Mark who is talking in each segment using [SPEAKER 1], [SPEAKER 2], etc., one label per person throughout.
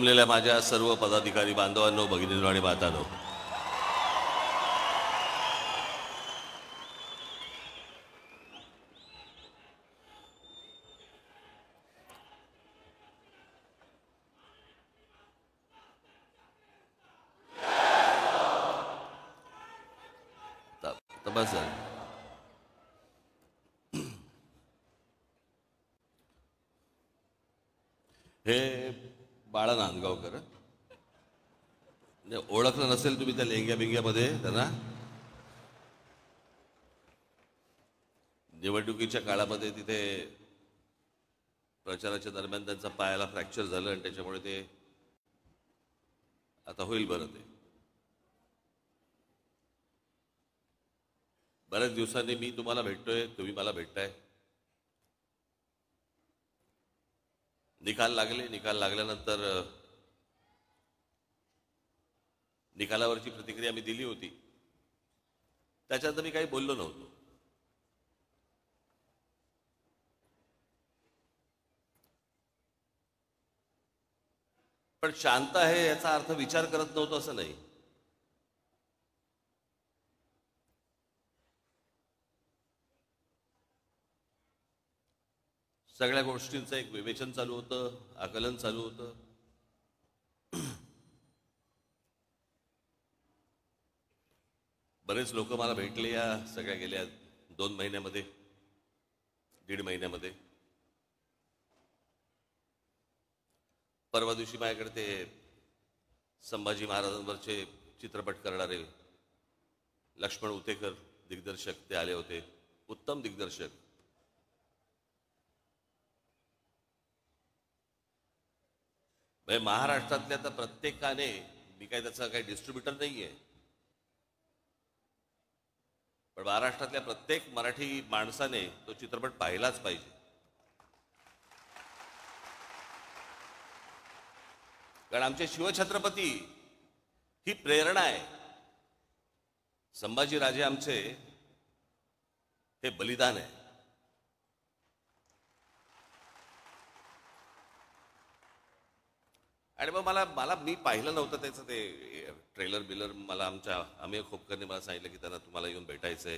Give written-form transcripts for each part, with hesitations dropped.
[SPEAKER 1] जमलेल्या माझ्या सर्व पदाधिकारी बांधवांनो, भगिनींनो आणि मातांनो, बस हे बाळा नांदगावकर, ओळखलं नसेल तुम्ही त्या लेंग्या बिंग्यामध्ये त्यांना. निवडणुकीच्या काळामध्ये तिथे प्रचाराच्या दरम्यान त्यांचा पायाला फ्रॅक्चर झालं आणि त्याच्यामुळे ते आता होईल बरं. ते बऱ्याच दिवसांनी मी तुम्हाला भेटतोय, तुम्ही मला भेटताय. निकाल लागले. निकाल लागल्यानंतर निकालावरची प्रतिक्रिया मी दिली होती. त्याच्यानंतर मी काही बोललो नव्हतो. पण शांत आहे याचा अर्थ विचार करत नव्हतो असं नाही. सगळ्या गोष्टींचं एक विवेचन चालू होतं, आकलन चालू होतं. बरेच लोक मला भेटले या सगळ्या गेल्या 2 महिन्यामध्ये, 1.5 महिन्यामध्ये. परवा दिवशी माझ्याकडे ते संभाजी महाराजांवरचे चित्रपट करणारे लक्ष्मण उतेकर दिग्दर्शक ते आले होते. उत्तम दिग्दर्शक. महाराष्ट्रातल्या तर प्रत्येकाने, मी काही त्याचा काही डिस्ट्रीब्युटर नाहीये, पण महाराष्ट्रातल्या प्रत्येक मराठी माणसाने तो चित्रपट पाहिलाच पाहिजे. कारण आमचे शिवछत्रपती ही प्रेरणा आहे. संभाजीराजे आमचे हे बलिदान आहे. आणि मग मला मी पाहिलं नव्हतं त्याचं ते ट्रेलर बिलर. मला आमच्या अमेय खोपकरने मला सांगितलं की त्यांना तुम्हाला येऊन भेटायचंय.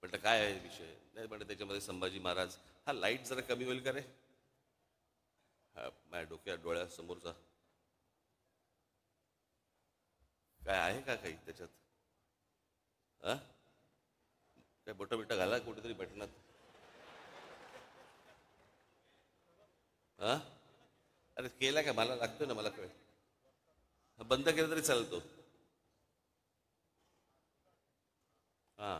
[SPEAKER 1] म्हटलं काय आहे विषय. नाही म्हटलं त्याच्यामध्ये संभाजी महाराज. हा लाईट जरा कमी होईल का रे, हा माझ्या डोक्या डोळ्यासमोरचा काय आहे का काही त्याच्यात. हा काय बोटं बिटं घाला कुठेतरी बटनात. हा अरे केला का, मला लागतोय ना, मला कळ. बंद केलं तरी चालतो. हा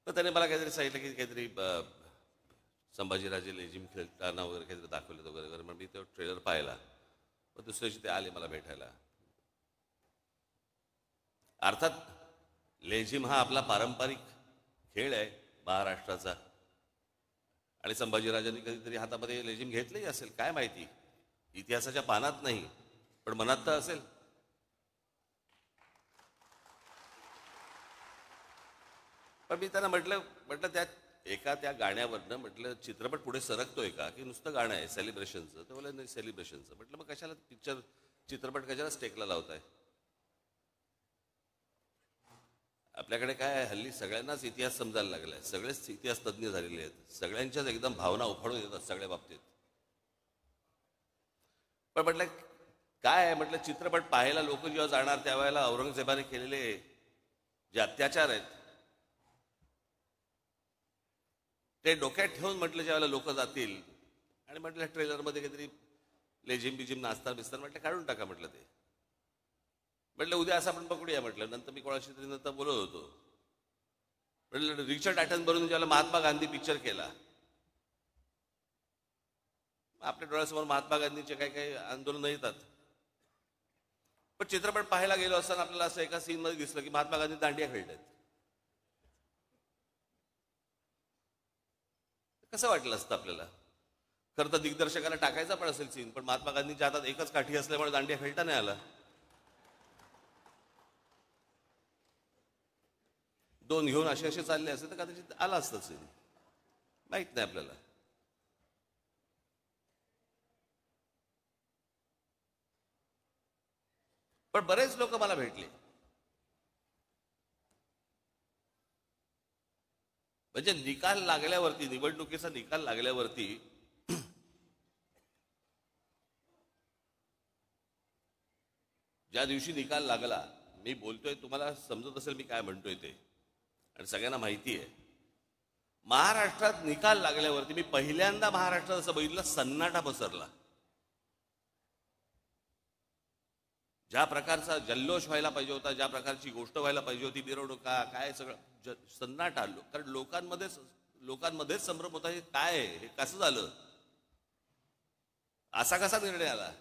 [SPEAKER 1] तर त्याने मला काहीतरी सांगितलं की काहीतरी संभाजीराजे लेझिम खेळताना वगैरे काहीतरी दाखवलं वगैरे वगैरे. मग मी तो ट्रेलर पाहिला. मग दुसऱ्या दिवशी ते आले मला भेटायला. अर्थात लेझिम हा आपला पारंपरिक खेळ आहे महाराष्ट्राचा. आणि संभाजीराजांनी कधीतरी हातामध्ये लेझिम घेतलंही असेल, काय माहिती. इतिहासाच्या पानात नाही पण मनात तर असेल. पण मी त्यांना म्हटलं त्यात त्या गाण्यावरनं म्हटलं चित्रपट पुढे सरकतोय का की नुसतं गाणं आहे सेलिब्रेशनचं. तर बोला नाही सेलिब्रेशनचं. म्हटलं मग कशाला चित्रपट कशाला स्टेकला लावताय. आपल्याकडे काय हल्ली सगळ्यांनाच इतिहास समजायला लागलाय. सगळेच इतिहास तज्ज्ञ झालेले आहेत. सगळ्यांच्याच एकदम भावना उफाळून येतात सगळ्या बाबतीत. पण म्हटलं काय आहे, म्हटलं चित्रपट पाहायला लोक जेव्हा जाणार त्यावेळेला औरंगजेबाने केलेले जे अत्याचार आहेत ते डोक्यात ठेवून म्हटलं ज्यावेळेला लोक जातील आणि म्हटलं ट्रेलरमध्ये काहीतरी लेझिम बिझिम नाचतात बिस्तार, म्हटलं काढून टाका. म्हटलं ते म्हटलं उद्या असं आपण पकडूया. म्हटलं नंतर मी कोणाशी तरी नंतर बोलत होतो. म्हटलं रिचर्ड ॲटनबरोबर ज्यावेळेला महात्मा गांधी पिक्चर केला, आपल्या डोळ्यासमोर महात्मा गांधीचे काही काही आंदोलन येतात. पण चित्रपट पाहायला गेलो असताना आपल्याला असं एका सीन मध्ये दिसलं की महात्मा गांधी दांडिया खेळतात. कसं वाटलं असतं आपल्याला. खरं तर दिग्दर्शकाला टाकायचा पण असेल सीन, पण महात्मा गांधींच्या हातात एकच काठी असल्यामुळे दांडिया खेळता नाही आला. 2 घेऊन असे चालले असेल तर कदाचित आला असतं सीन, माहित नाही आपल्याला. पण बरेच लोक मला भेटले, म्हणजे निकाल लागल्यावरती, निवडणुकीचा निकाल लागल्यावरती ज्या दिवशी निकाल लागला, मी बोलतोय, तुम्हाला समजत असेल मी काय म्हणतोय ते, आणि सगळ्यांना माहिती आहे, महाराष्ट्रात निकाल लागल्यावरती मी पहिल्यांदा महाराष्ट्रात असं बघितलं, सन्नाटा पसरला. ज्या प्रकारचा जल्लोष व्हायला पाहिजे होता, ज्या प्रकारची गोष्ट व्हायला पाहिजे होती, मिरवणुका काय सगळं सन्नाटा आलो, कारण लोकांमध्येच संभ्रम होता, हे काय आहे, हे कसं झालं, असा कसा निर्णय आला.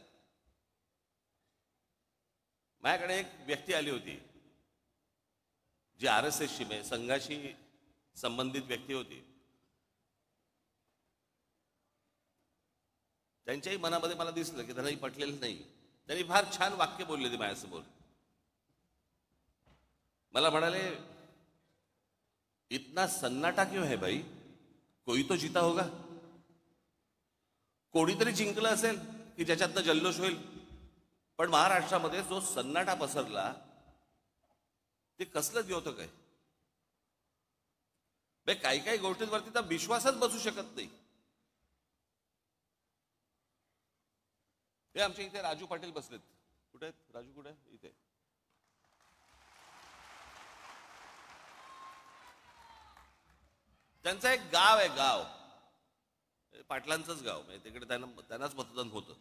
[SPEAKER 1] माझ्याकडे एक व्यक्ती आली होती जी RSSची म्हणजे संघाशी संबंधित व्यक्ती होती. त्यांच्याही मनामध्ये मला दिसलं की त्यांनाही पटलेलं नाही. त्यांनी फार छान वाक्य बोलले ते माझ्यासमोर. मला म्हणाले, इतना सन्नाटा क्यों है भाई, कोई तो जीता होगा, कोणीतरी जिंकलं असेल की ज्याच्यातनं जल्लोष होईल, पण महाराष्ट्रामध्ये जो सन्नाटा पसरला ते कसलं द्योतक आहे. काही काही गोष्टींवरती तर विश्वासच बसू शकत नाही. ते आमच्या इथे राजू पाटील बसलेत. कुठे आहेत राजू? कुठे? इथे. त्यांचं एक गाव आहे, गाव पाटलांचंच गाव, म्हणजे तिकडे त्यांनाच मतदान होतं.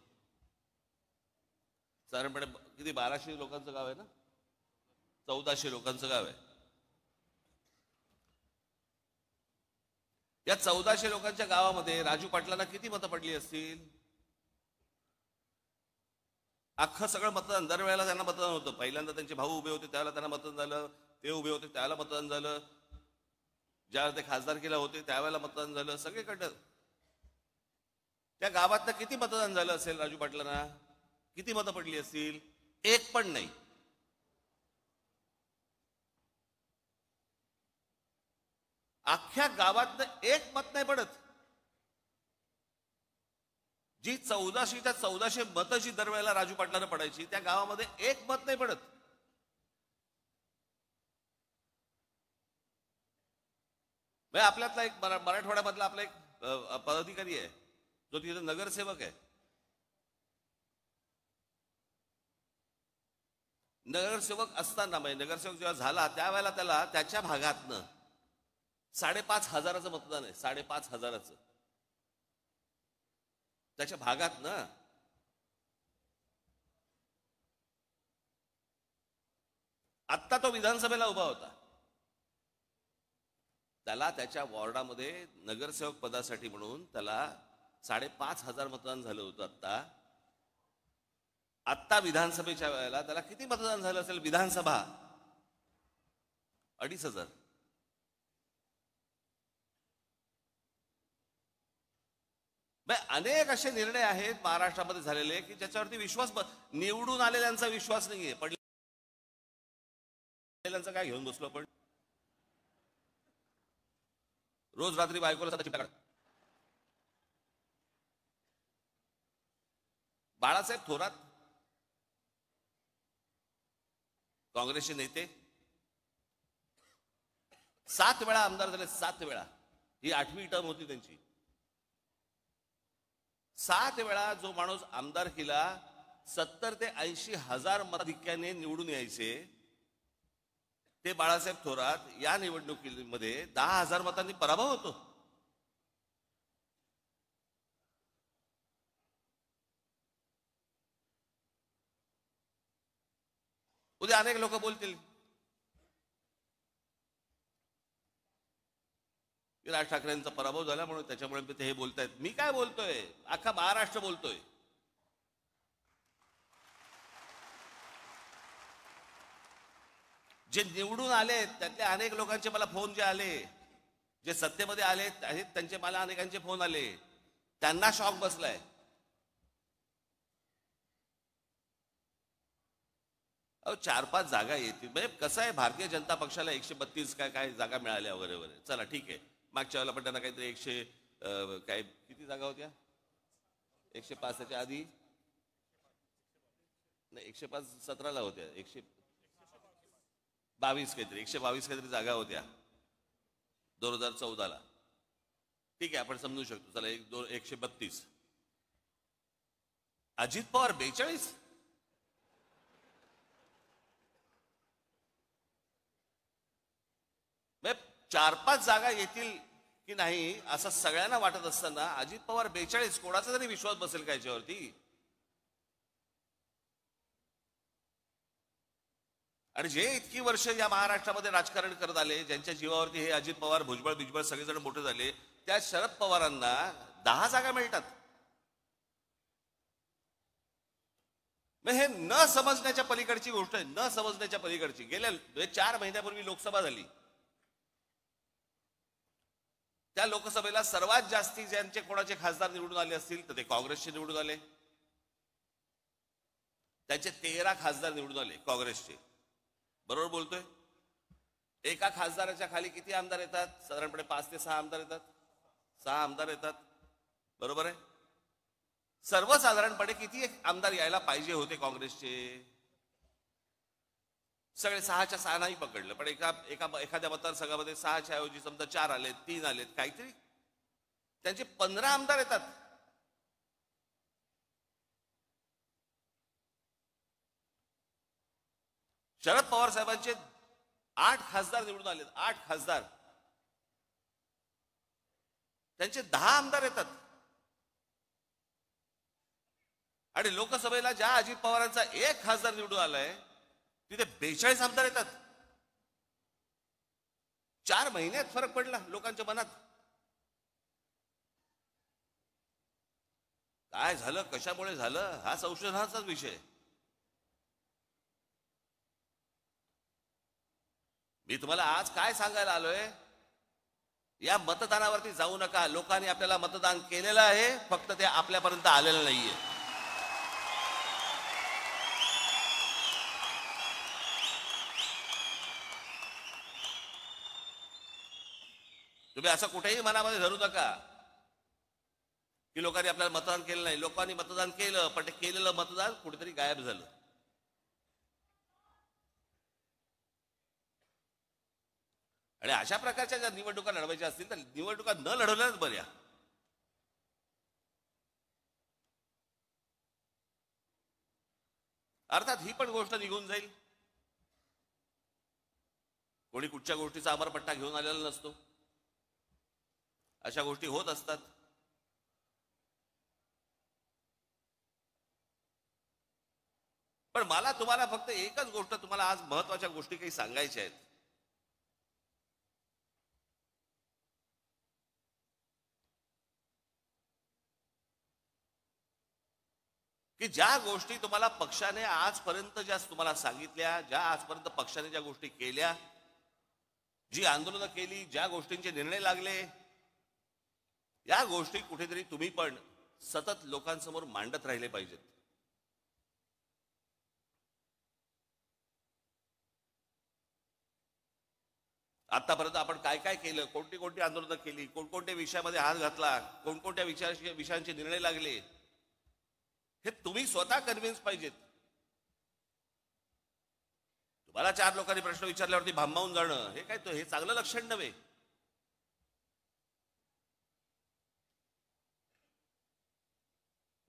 [SPEAKER 1] साधारणपणे किती 1200 लोकांचं गाव आहे ना, 1400 लोकांचं गाव आहे. या 1400 लोकांच्या गावामध्ये राजू पाटलांना किती मतं पडली असतील? अख्खं सगळं मतदान, दरवेळेला त्यांना मतदान होतं. पहिल्यांदा त्यांचे भाऊ उभे होते त्यावेळेला त्यांना मतदान झालं, ते उभे होते त्यावेळेला मतदान झालं, ज्यावेळेला ते खासदारकीला होते त्यावेळेला मतदान झालं, सगळीकडं. त्या गावातनं किती मतदान झालं असेल राजू पाटलांना? किती मतं पडली असतील? एक पण नाही. अख्ख्या गावातनं एक मत नाही पडत. जी 1400च्या 1400 मतं जी दरवेळेला राजू पाटलांना पडायची, त्या गावामध्ये एक मत नाही पडत. आपल्यातला एक मराठवाड्यामधला आपला एक पदाधिकारी आहे जो तिथे नगरसेवक आहे. नगरसेवक असताना, म्हणजे नगरसेवक जेव्हा झाला त्यावेळेला त्याला त्याच्या भागातनं 5,500 मतदान आहे. 5,500 त्याच्या भागातनं. आत्ता तो विधानसभेला उभा होता, त्याला त्याच्या वॉर्डामध्ये नगरसेवक पदासाठी म्हणून त्याला 5,500 मतदान झालं होतं. आत्ता विधानसभेच्या वेळेला त्याला किती मतदान झालं असेल? विधानसभा 2,500. अनेक असे निर्णय आहेत महाराष्ट्रामध्ये झालेले की ज्याच्यावरती विश्वास, निवडून आलेल्यांचा विश्वास नाहीये. पडलेल्यांचा काय घेऊन बसलो आपण? रोज रात्री बायकोला चिठ्ठ्या काढ. बाळासाहेब थोरात काँग्रेसचे नेते 7 वेळा आमदार झाले. 7 वेळा. ही 8वी टर्म होती त्यांची. 7 वेळा जो माणूस आमदार केला, 70 ते 80 हजार मताधिक्याने निवडून यायचे, ते बाळासाहेब थोरात या निवडणुकीमध्ये 10,000 मतांनी पराभव होतो. उद्या अनेक लोक बोलतील की राज ठाकरेंचा पराभव झाला म्हणून त्याच्यामुळे ते हे बोलतायत. मी काय बोलतोय? अख्खा महाराष्ट्र बोलतोय. जे निवडून आले त्यातले अनेक लोकांचे मला फोन जे आले, जे सत्तेमध्ये आले आहेत त्यांचे मला अनेकांचे फोन आले, त्यांना शॉक बसलाय. अहो 4-5 जागा येतील, म्हणजे कसं आहे, भारतीय जनता पक्षाला 132 काय जागा मिळाल्या वगैरे वगैरे, चला ठीक आहे. मागच्या वेळेला पण त्यांना काहीतरी 100 काय किती जागा होत्या? 105च्या आधी नाही 117ला होत्या, 122 काहीतरी, 122 काहीतरी जागा होत्या 2014ला. ठीक आहे, आपण समजू शकतो. चला 132. अजित पवार 42. म्हणजे 4-5 जागा येतील की नाही असं सगळ्यांना वाटत असताना अजित पवार 42, कोणाचा तरी विश्वास बसेल का याच्यावरती? आणि जे इतकी वर्ष या महाराष्ट्रामध्ये राजकारण करत आले, ज्यांच्या जीवावरती हे अजित पवार, भुजबळ बिजबळ सगळेजण मोठे झाले, त्या शरद पवारांना 10 जागा मिळतात. मग हे न समजण्याच्या पलीकडची गोष्ट आहे, न समजण्याच्या पलीकडची. गेल्या 4 महिन्यापूर्वी लोकसभा झाली. त्या लोकसभेला सर्वात जास्ती ज्यांचे कोणाचे खासदार निवडून आले असतील तर ते काँग्रेसचे निवडून आले. त्यांचे 13 खासदार निवडून आले काँग्रेसचे. बरोबर बोलतोय? एका खासदाराच्या खाली किती आमदार येतात? साधारणपणे 5 ते 6 आमदार येतात. 6 आमदार येतात, बरोबर आहे. सर्वसाधारणपणे किती आमदार यायला पाहिजे होते काँग्रेसचे? सगळे 6च्या 6 नाही पकडलं, पण एखाद्या मतदारसंघामध्ये 6च्या ऐवजी समजा 4 आलेत, 3 आलेत, काहीतरी त्यांचे 15 आमदार येतात. शरद पवार साहेबांचे 8 खासदार निवडून आलेत. 8 खासदार, त्यांचे 10 आमदार येतात. आणि लोकसभेला ज्या अजित पवारांचा 1 खासदार निवडून आलाय तिथे 42 आमदार येतात. 4 महिन्यात फरक पडला लोकांच्या मनात. काय झालं, कशामुळे झालं, हा संशोधनाचाच विषय. मी तुम्हाला आज काय सांगायला आलोय, या मतदानावरती जाऊ नका. लोकांनी आपल्याला मतदान केलेलं आहे, फक्त ते आपल्यापर्यंत आलेलं नाहीये. तुम्ही असं कुठेही मनामध्ये धरू नका की लोकांनी आपल्याला मतदान केलं नाही. लोकांनी मतदान केलं, पण ते केलेलं मतदान कुठेतरी गायब झालं. आणि अशा प्रकारच्या ज्या निवडणुका लढवायच्या असतील तर निवडणुका न लढवल्याच बऱ्या. अर्थात ही पण गोष्ट निघून जाईल. कोणी कुठच्या गोष्टीचा अमरपट्टा घेऊन आलेला नसतो. अशा गोष्टी होत असतात. पण मला तुम्हाला फक्त एकच गोष्ट, तुम्हाला आज महत्वाच्या गोष्टी काही सांगायच्या आहेत. की ज्या गोष्टी तुम्हाला पक्षाने आजपर्यंत ज्या तुम्हाला सांगितल्या, ज्या आजपर्यंत पक्षाने ज्या गोष्टी केल्या, जी आंदोलनं केली, ज्या गोष्टींचे निर्णय लागले, या गोष्टी कुठेतरी तुम्ही पण सतत लोकांसमोर मांडत राहिले पाहिजेत. आतापर्यंत आपण काय काय केलं, कोणती कोणती आंदोलनं केली, कोणकोणत्या विषयामध्ये हात घातला, कोणकोणत्या विषयांचे निर्णय लागले, हे तुम्ही स्वतः कन्व्हिन्स पाहिजेत. तुम्हाला 4 लोकांनी प्रश्न विचारल्यावरती भांबावून जाणं हे काय, हे चांगलं लक्षण नव्हे.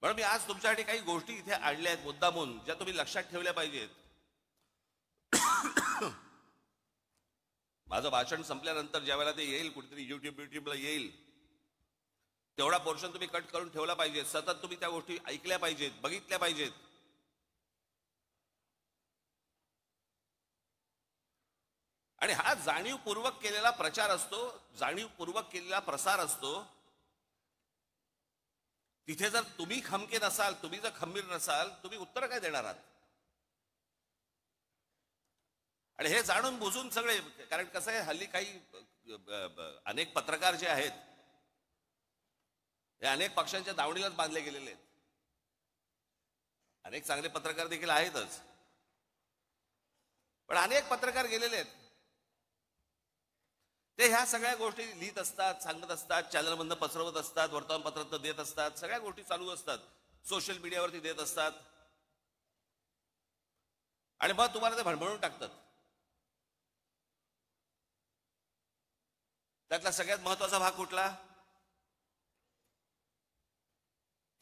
[SPEAKER 1] म्हणून मी आज तुमच्यासाठी काही गोष्टी इथे आणल्या आहेत मुद्दामून, ज्या तुम्ही लक्षात ठेवल्या पाहिजेत. माझं भाषण संपल्यानंतर ज्या वेळेला ते येईल, कुठेतरी युट्यूबला येईल, तेवढा पोर्शन तुम्ही कट करून ठेवला पाहिजे. सतत तुम्ही त्या गोष्टी ऐकल्या पाहिजेत, बघितल्या पाहिजेत. आणि हा जाणीवपूर्वक केलेला प्रचार असतो, जाणीवपूर्वक केलेला प्रसार असतो. तिथे जर तुम्ही खमके नसाल, तुम्ही जर खंबीर नसाल, तुम्ही उत्तर काय देणार आहात? आणि हे जाणून बुजून सगळे, कारण कसं आहे, हल्ली काही अनेक पत्रकार जे आहेत हे अनेक पक्षांच्या दावणीलाच बांधले गेलेले आहेत. अनेक चांगले पत्रकार देखील आहेतच, पण अनेक पत्रकार गेलेले आहेत. ते ह्या सगळ्या गोष्टी लिहित असतात, सांगत असतात, चॅनलमधनं पसरवत असतात, वर्तमानपत्रात देत असतात, सगळ्या गोष्टी चालू असतात, सोशल मीडियावरती देत असतात. आणि मग तुम्हाला ते भणभणून टाकतात. त्यातला सगळ्यात महत्वाचा भाग कुठला?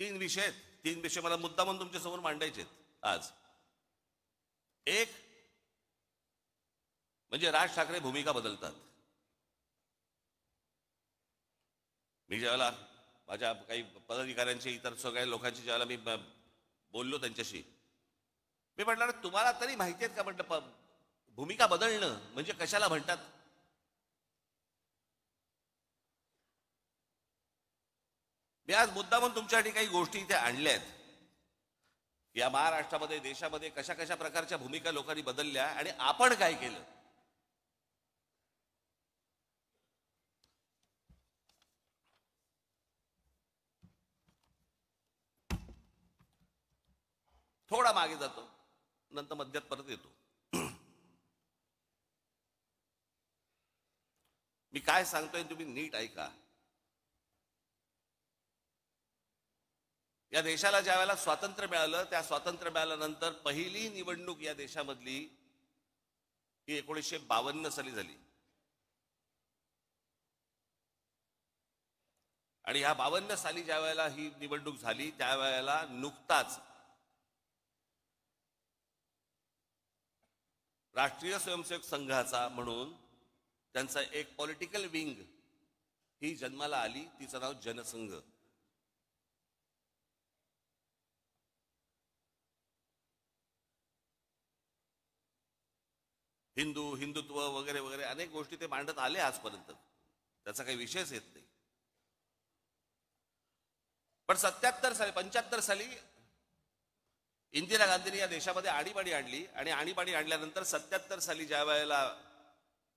[SPEAKER 1] 3 विषय आहेत. 3 विषय मला मुद्दा म्हणून तुमच्या समोर मांडायचे आज. एक म्हणजे राज ठाकरे भूमिका बदलतात. मी ज्यावेळेला माझ्या काही पदाधिकाऱ्यांची, इतर सगळ्या लोकांची ज्यावेळेला मी बोललो त्यांच्याशी, मी म्हटलं तुम्हाला तरी माहिती आहेत का म्हटलं भूमिका बदलणं म्हणजे कशाला म्हणतात? मी आज मुद्दा म्हणून तुमच्यासाठी काही गोष्टी इथे आणल्या आहेत. या महाराष्ट्रामध्ये, देशामध्ये कशा कशा प्रकारच्या भूमिका लोकांनी बदलल्या आणि आपण काय केलं. थोडा मागे जातो, नंतर मध्यात परत येतो. मी काय सांगतोय तुम्ही नीट ऐका. या देशाला ज्या वेळेला स्वातंत्र्य मिळालं, त्या स्वातंत्र्य मिळाल्यानंतर पहिली निवडणूक या देशामधली ही 1952 साली झाली. आणि ह्या 52 साली ज्या वेळेला ही निवडणूक झाली, त्यावेळेला नुकताच राष्ट्रीय स्वयंसेवक संघाचा म्हणून त्यांचा एक पॉलिटिकल विंग ही जन्माला आली. तिचं नाव जनसंघ. हिंदुत्व वगैरे वगैरे अनेक गोष्टी ते मांडत आले आजपर्यंत, त्याचा काही विषयच येत नाही. पण 75 साली इंदिरा गांधींनी या देशामध्ये आणीबाणी आणली. आणि आणीबाणी आणल्यानंतर 77 साली ज्या वेळेला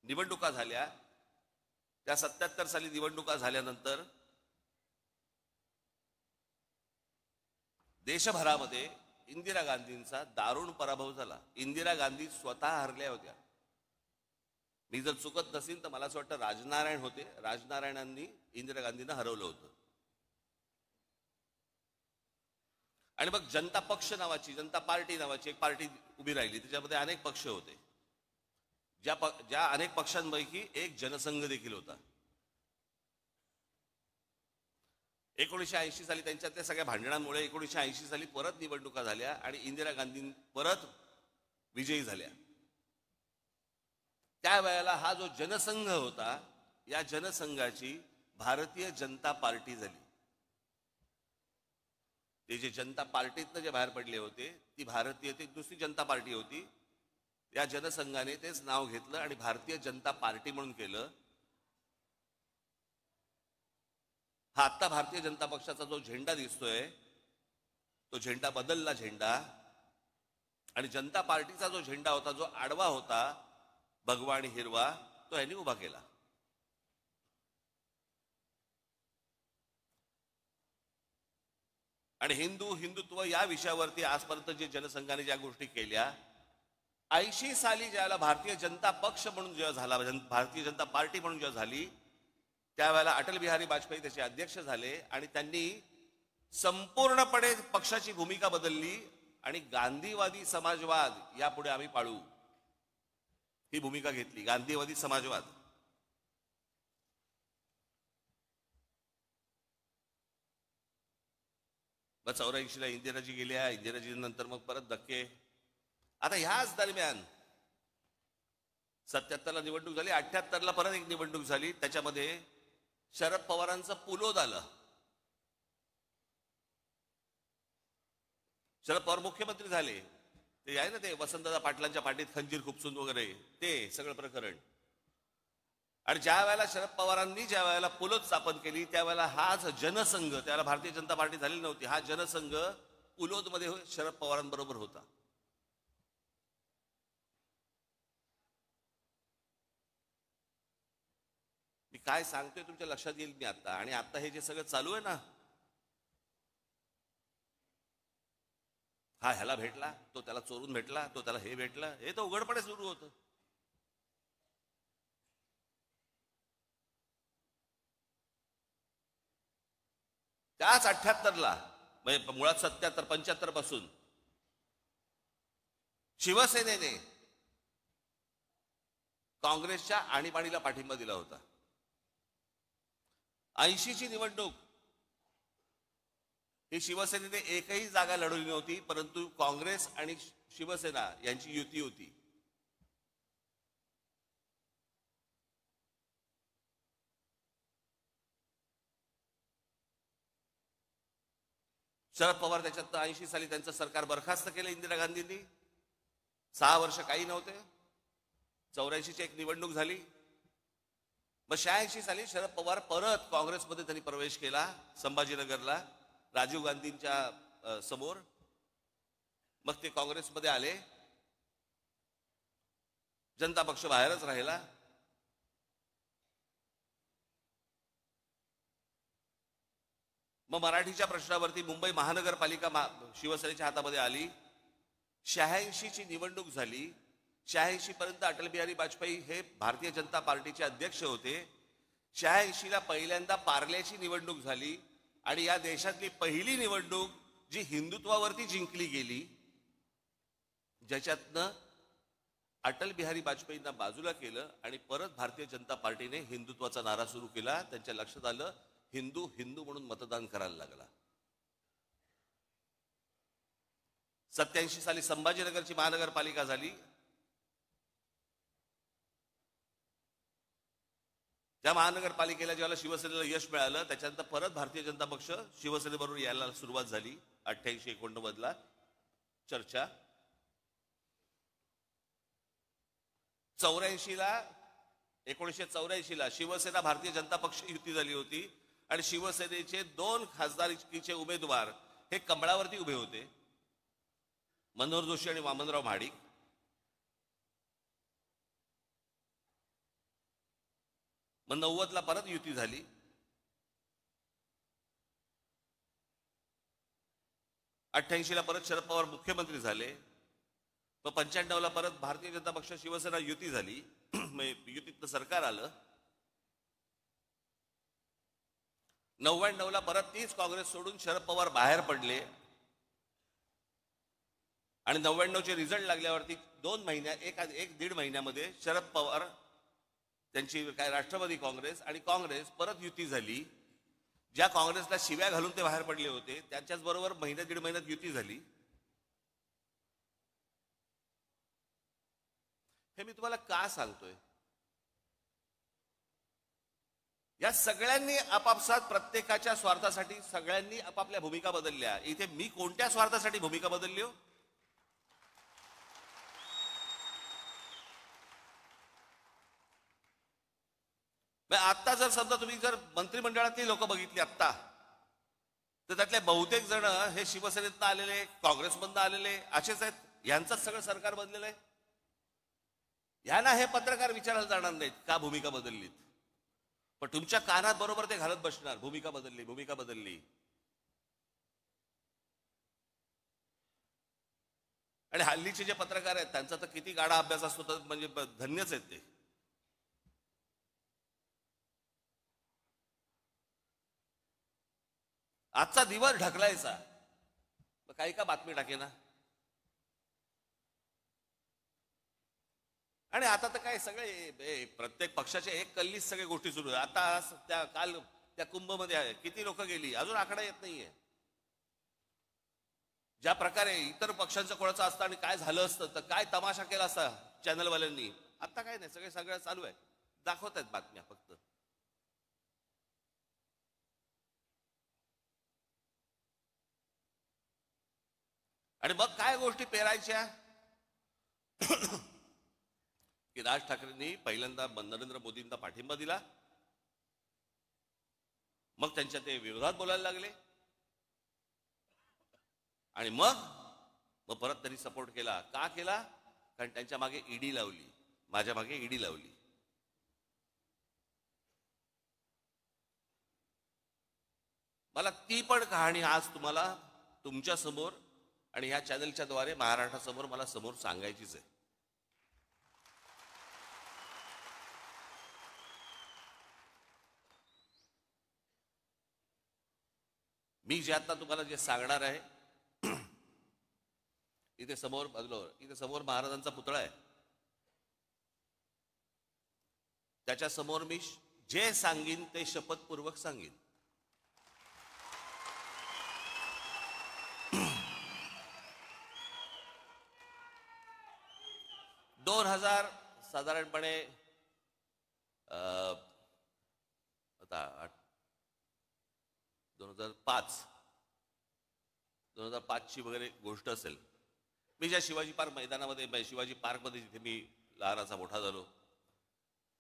[SPEAKER 1] निवडणुका झाल्या, त्या 77 साली निवडणुका झाल्यानंतर देशभरामध्ये इंदिरा गांधींचा दारुण पराभव झाला. इंदिरा गांधी स्वतः हरल्या होत्या. मी जर चुकत नसेल तर मला असं वाटतं राजनारायण होते, राजनारायणांनी इंदिरा गांधींना हरवलं होतं. आणि मग जनता पक्ष नावाची, जनता पार्टी नावाची एक पार्टी उभी राहिली. त्याच्यामध्ये अनेक पक्ष होते. ज्या अनेक पक्षांपैकी एक जनसंघ देखील होता. 1980 साली त्यांच्यातल्या सगळ्या भांडणांमुळे 1980 साली परत निवडणुका झाल्या आणि इंदिरा गांधी परत विजयी झाल्या. त्यावेळेला हा जो जनसंघ होता, या जनसंघाची भारतीय जनता पार्टी झाली. ते जे जनता पार्टीतनं जे बाहेर पडले होते, ती भारतीय, ती दुसरी जनता पार्टी होती. या जनसंघाने तेच नाव घेतलं आणि भारतीय जनता पार्टी म्हणून केलं. हा आत्ता भारतीय जनता पक्षाचा जो झेंडा दिसतोय, तो झेंडा बदलला झेंडा. आणि जनता पार्टीचा जो झेंडा होता, जो आडवा होता, भगवा आणि हिरवा, तो यांनी उभा केला. आणि हिंदुत्व या विषयावरती आजपर्यंत जे जनसंघाने ज्या गोष्टी केल्या, 80 साली ज्याला भारतीय जनता पक्ष म्हणून जेव्हा झाला, भारतीय जनता पार्टी म्हणून जेव्हा झाली, त्यावेळेला अटल बिहारी वाजपेयी त्याचे अध्यक्ष झाले. आणि त्यांनी संपूर्णपणे पक्षाची भूमिका बदलली आणि गांधीवादी समाजवाद यापुढे आम्ही पाळू, ही भूमिका घेतली. गांधीवादी समाजवाद. मग 84ला इंदिराजी गेल्या. इंदिराजी नंतर मग परत धक्के. आता ह्याच दरम्यान 77ला निवडणूक झाली, 78ला परत एक निवडणूक झाली. त्याच्यामध्ये शरद पवारांचं पुलोद आलं. शरद पवार मुख्यमंत्री झाले. ते आहे ना, ते वसंतदादा पाटलांच्या पाठीत खंजीर खुपसून वगैरे ते सगळं प्रकरण. आणि ज्या वेळेला शरद पवारांनी ज्या वेळेला पुलोद स्थापन केली, त्यावेळेला हाच जनसंघ, त्याला भारतीय जनता पार्टी झालेली नव्हती, हा जनसंघ पुलोदमध्ये शरद पवारांबरोबर होता. मी काय सांगतोय तुमच्या लक्षात येईल मी आता. आणि आता हे जे सगळं चालू आहे ना, हा ह्याला भेटला, तो त्याला चोरून भेटला, तो त्याला हे भेटला, हे तर उघडपणे सुरू होतं. त्याच 78ला, म्हणजे मुळात 77-75 पासून शिवसेनेने काँग्रेसच्या आणीबाणीला पाठिंबा दिला होता. 80ची निवडणूक ही शिवसेनेने एकही जागा लढवली नव्हती, परंतु काँग्रेस आणि शिवसेना यांची युती होती. शरद पवार त्याच्यात 80 साली त्यांचं सरकार बरखास्त केलं इंदिरा गांधींनी. 6 वर्ष काही नव्हते. 84ची एक निवडणूक झाली. मग 86 साली शरद पवार परत काँग्रेसमध्ये त्यांनी प्रवेश केला संभाजीनगरला राजीव गांधींच्या समोर. मग ते काँग्रेसमध्ये आले. जनता पक्ष बाहेरच राहिला. मग मराठीच्या प्रश्नावरती मुंबई महानगरपालिका शिवसेनेच्या हातामध्ये आली. 86ची निवडणूक झाली. 86 पर्यंत अटल बिहारी वाजपेयी हे भारतीय जनता पार्टीचे अध्यक्ष होते. 86ला पहिल्यांदा पार्ल्याची निवडणूक झाली आणि या देशातली पहिली निवडणूक जी हिंदुत्वावरती जिंकली गेली, ज्याच्यातनं अटल बिहारी वाजपेयींना बाजूला केलं आणि परत भारतीय जनता पार्टीने हिंदुत्वाचा नारा सुरू केला. त्यांच्या लक्षात आलं हिंदू हिंदू म्हणून मतदान करायला लागला. 87 साली संभाजीनगरची महानगरपालिका झाली. त्या महानगरपालिकेला ज्यावेळेला शिवसेनेला यश मिळालं, त्याच्यानंतर परत भारतीय जनता पक्ष शिवसेनेबरोबर यायला सुरुवात झाली. 88-89 चर्चा. 1984ला शिवसेना भारतीय जनता पक्ष युती झाली होती आणि शिवसेनेचे 2 खासदारकीचे उमेदवार हे कमळावरती उभे होते, मनोहर जोशी आणि वामनराव महाडिक. मग 90ला परत युती झाली. ला परत शरद पवार मुख्यमंत्री झाले. मग 95ला परत भारतीय जनता पक्ष शिवसेना युती झाली. युतीतलं सरकार आलं. 99ला परत तीच काँग्रेस सोडून शरद पवार बाहेर पडले आणि 99चे रिझल्ट लागल्यावरती 2 महिन्यात एक दीड महिन्यामध्ये शरद पवार त्यांची काय राष्ट्रवादी काँग्रेस आणि काँग्रेस परत युती झाली. ज्या काँग्रेसला शिव्या घालून ते बाहेर पडले होते त्यांच्याच बरोबर दीड महिन्यात युती झाली. हे मी तुम्हाला का सांगतोय? या सगळ्यांनी आपापसात प्रत्येकाच्या स्वार्थासाठी सगळ्यांनी आपापल्या भूमिका बदलल्या. इथे मी कोणत्या स्वार्थासाठी भूमिका बदलली हो? आता जर समजा तुम्ही जर मंत्रिमंडळातली लोक बघितली आता, तर त्यातले बहुतेक जण हे शिवसेनेतनं आलेले, काँग्रेसमधनं आलेले असेच आहेत. यांचंच सगळं सरकार बनलेलं आहे. यांना हे पत्रकार विचारायला जाणार नाहीत का भूमिका बदललीत, पण तुमच्या कानात बरोबर ते घालत बसणार भूमिका बदलली, भूमिका बदलली. आणि हल्लीचे जे पत्रकार आहेत त्यांचा तर किती गाढा अभ्यास असतो, तर म्हणजे धन्यच आहेत ते. आजचा दिवस ढकलायचा, काही का बातमी टाके ना. आणि आता तर काय सगळे प्रत्येक पक्षाचे एक कल्लीच सगळ्या गोष्टी सुरू आहेत. आता काल त्या कुंभमध्ये किती लोक गेली अजून आकडा येत नाहीये. ज्या प्रकारे इतर पक्षांचं कोणाचं असतं आणि काय झालं असतं, तर काय तमाशा केला असता चॅनलवाल्यांनी. आता काय नाही, सगळं चालू आहे, दाखवत आहेत बातम्या फक्त. आणि मग काय गोष्टी पेरायच्या की राज ठाकरेंनी पहिल्यांदा नरेंद्र मोदींना पाठिंबा दिला, मग त्यांच्या ते विरोधात बोलायला लागले आणि मग परत त्यांनी सपोर्ट केला. का केला? कारण त्यांच्या मागे ईडी लावली, माझ्या मागे ईडी लावली. मला ती पण कहाणी आज तुम्हाला तुमच्या समोर आणि या चॅनलच्या द्वारे महाराष्ट्रासमोर मला समोर सांगायचीच आहे. मी जे आता तुम्हाला जे सांगणार आहे इथे समोर बाजूला इथे समोर महाराजांचा पुतळा आहे. त्याच्या समोर मी जे सांगीन ते शपथपूर्वक सांगीन. 2000 साधारणपणे आता 2005 ची वगैरे गोष्ट असेल. मी ज्या शिवाजी पार्क मैदानामध्ये शिवाजी पार्कमध्ये जिथे मी लहानाचा मोठा झालो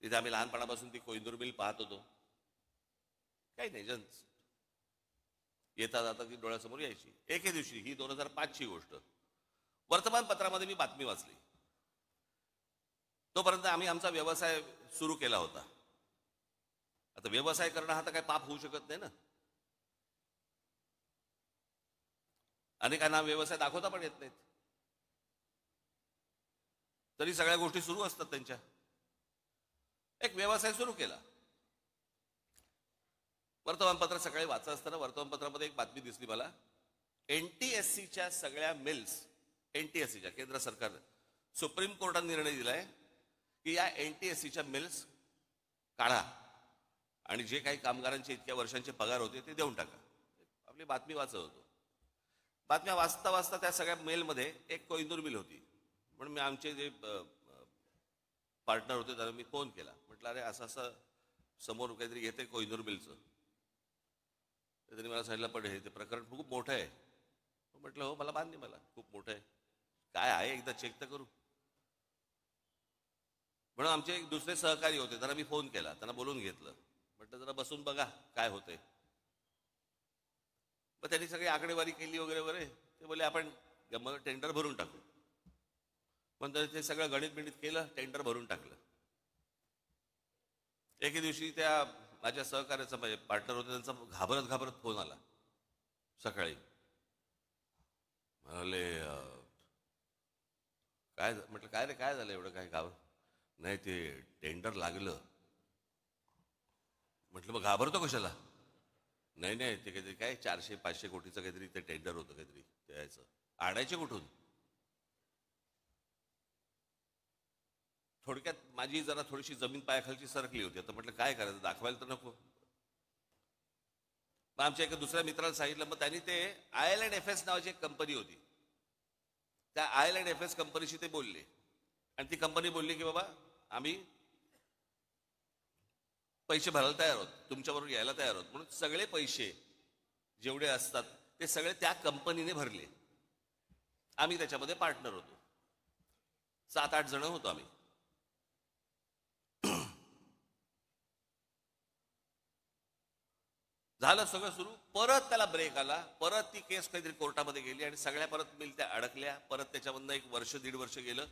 [SPEAKER 1] तिथे आम्ही लहानपणापासून ती कोइंदूर मिल पाहत होतो. काही नाही जन्स येता जाता ती डोळ्यासमोर यायची. एके दिवशी ही 2005 ची गोष्ट वर्तमानपत्रामध्ये मी बातमी वाचली. तोपर्यंत आम्ही आमचा व्यवसाय सुरू केला होता. आता व्यवसाय करणं हा तर काही पाप होऊ शकत नाही ना. अनेकांना व्यवसाय दाखवता पण येत नाहीत, तरी सगळ्या गोष्टी सुरू असतात त्यांच्या. एक व्यवसाय सुरू केला. वर्तमानपत्र सकाळी वाचत असताना वर्तमानपत्रामध्ये एक बातमी दिसली मला. NTSCच्या सगळ्या मिल्स, NTSCच्या केंद्र सरकारनं सुप्रीम कोर्टाने निर्णय दिलाय की या NTSCच्या मिल्स काढा आणि जे काही कामगारांचे इतक्या वर्षांचे पगार होते ते देऊन टाका. आपली बातमी वाचत होतो. बातम्या वाचता वाचता त्या सगळ्या मेलमध्ये एक कोइंदूर मिल होती. म्हणून मी आमचे जे पार्टनर होते त्यांना मी फोन केला. म्हटलं अरे असं असं समोर काहीतरी येते कोइंदूर मिलचं. तर त्यांनी मला सांगितलं पण हे ते प्रकरण खूप मोठं आहे. म्हटलं हो मला मान्य, मला खूप मोठं आहे. काय आहे एकदा चेक तर करू. म्हणून आमचे एक दुसरे सहकारी होते त्यांना मी फोन केला, त्यांना बोलून घेतलं. म्हटलं जरा बसून बघा काय होतंय. मग त्यांनी सगळी आकडेवारी केली वगैरे वगैरे. ते बोलले आपण टेंडर भरून टाकू. पण ते सगळं गणित बिणित केलं, टेंडर भरून टाकलं. एके दिवशी त्या माझ्या सहकार्याचा म्हणजे पार्टनर होते त्यांचा घाबरत घाबरत फोन आला सकाळी. म्हणाले काय. म्हटलं काय रे काय झालं एवढं काय घाबर. नाही ते टेंडर लागलं. म्हटलं मग घाबरतो कशाला. नाही नाही ते काहीतरी काय 400-500 कोटीचं काहीतरी ते टेंडर होतं काहीतरी द्यायचं. आणायचे कुठून. थोडक्यात माझी जरा थोडीशी जमीन पायाखालची सरकली होती. आता म्हटलं काय करायचं, दाखवायला तर नको. मग आमच्या एका दुसऱ्या मित्राला सांगितलं. मग त्यांनी ते IL&FS नावाची एक कंपनी होती. त्या IL&FS कंपनीशी ते बोलले आणि ती कंपनी बोलली की बाबा आम्ही पैसे भरायला तयार आहोत, तुमच्याबरोबर यायला तयार आहोत. म्हणून सगळे पैसे जेवढे असतात ते सगळे त्या कंपनीने भरले. आम्ही त्याच्यामध्ये पार्टनर होतो. 7-8 जण होतो आम्ही. झालं सगळं सुरू. परत त्याला ब्रेक आला. परत ती केस काहीतरी कोर्टामध्ये गेली आणि सगळ्या परत मिल त्या अडकल्या. परत त्याच्यामधनं 1 वर्ष 1.5 वर्ष गेलं